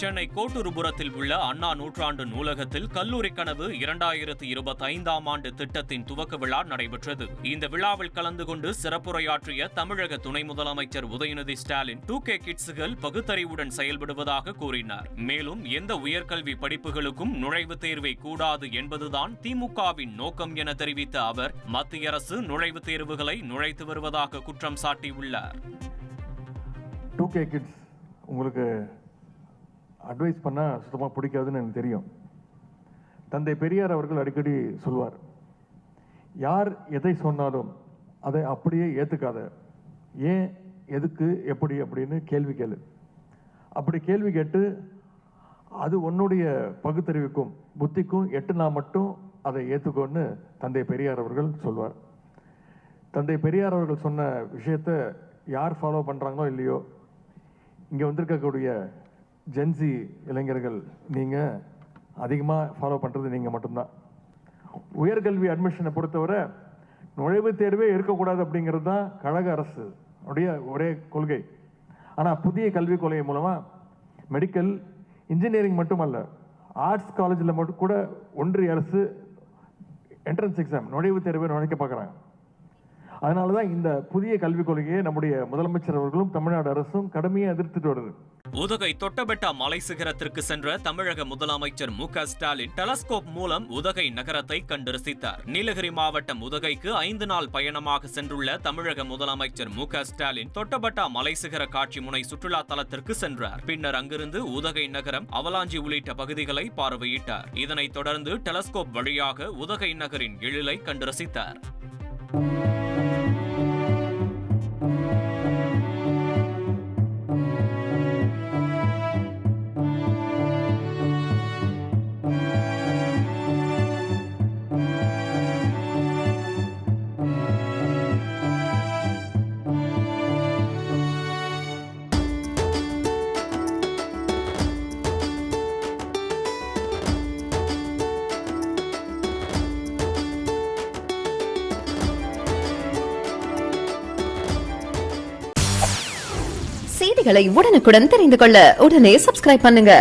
சென்னை கோட்டூர்புரத்தில் உள்ள அண்ணா நூற்றாண்டு நூலகத்தில் கல்லூரி கனவு 2025ஆம் ஆண்டு திட்டத்தின் துவக்க விழா நடைபெற்றது. இந்த விழாவில் கலந்து கொண்டு சிறப்புரையாற்றிய தமிழக துணை முதலமைச்சர் உதயநிதி ஸ்டாலின் 2K கிட்ஸுகள் பகுத்தறிவுடன் செயல்படுவதாக கூறினார். மேலும் எந்த உயர்கல்வி படிப்புகளுக்கும் நுழைவுத் தேர்வை கூடாது என்பதுதான் திமுகவின் நோக்கம் என தெரிவித்த அவர் மத்திய அரசு நுழைவுத் தேர்வுகளை நுழைத்து வருவதாக குற்றம் சாட்டியுள்ளார். 2K கிட்ஸ் உங்களுக்கு அட்வைஸ் பண்ணால் சுத்தமாக பிடிக்காதுன்னு எனக்கு தெரியும். தந்தை பெரியார் அவர்கள் அடிக்கடி சொல்வார், யார் எதை சொன்னாலும் அதை அப்படியே ஏற்றுக்காத, ஏன் எதுக்கு எப்படி அப்படின்னு கேள்வி கேளு. அப்படி கேள்வி கேட்டு அது உன்னுடைய பகுத்தறிவுக்கும் புத்திக்கும் எட்டுனா மட்டும் அதை ஏற்றுக்கோன்னு தந்தை பெரியார் அவர்கள் சொல்வார். தந்தை பெரியார் அவர்கள் சொன்ன விஷயத்தை யார் ஃபாலோ பண்ணுறாங்களோ இல்லையோ, இங்கே வந்திருக்கக்கூடிய ஜென்சி இளைஞர்கள் நீங்கள் அதிகமாக ஃபாலோ பண்ணுறது நீங்கள் மட்டும்தான். உயர்கல்வி அட்மிஷனை பொறுத்தவரை நுழைவுத் தேர்வே இருக்கக்கூடாது அப்படிங்கிறது தான் கழக அரசு உடைய ஒரே கொள்கை. ஆனால் புதிய கல்விக் கொள்கை மூலமாக மெடிக்கல் இன்ஜினியரிங் மட்டுமல்ல, ஆர்ட்ஸ் காலேஜில் மட்டும் கூட ஒன்றிய அரசு என்ட்ரன்ஸ் எக்ஸாம் நுழைவுத் தேர்வை நுழைக்க பார்க்குறாங்க. அதனால தான் இந்த புதிய கல்விக் கொள்கையை நம்முடைய முதலமைச்சர் அவர்களும் தமிழ்நாடு அரசும் கடுமையை எதிர்த்துட்டு வருது. உதகை தொட்டபெட்டா மலை சிகரத்திற்கு சென்ற தமிழக முதலமைச்சர் மு.க. ஸ்டாலின் டெலஸ்கோப் மூலம் உதகை நகரத்தை கண்டு ரசித்தார். நீலகிரி மாவட்டம் உதகைக்கு 5 நாள் பயணமாக சென்றுள்ள தமிழக முதலமைச்சர் மு.க. ஸ்டாலின் தொட்டபெட்டா மலை சிகர காட்சி முனை சுற்றுலா தலத்திற்கு சென்றார். பின்னர் அங்கிருந்து உதகை நகரம், அவலாஞ்சி உள்ளிட்ட பகுதிகளை பார்வையிட்டார். இதனைத் தொடர்ந்து டெலஸ்கோப் வழியாக உதகை நகரின் எழிலை கண்டு ரசித்தார். செய்திகளை உடனுக்குடன் தெரிந்து கொள்ள உடனே சப்ஸ்கிரைப் பண்ணுங்க.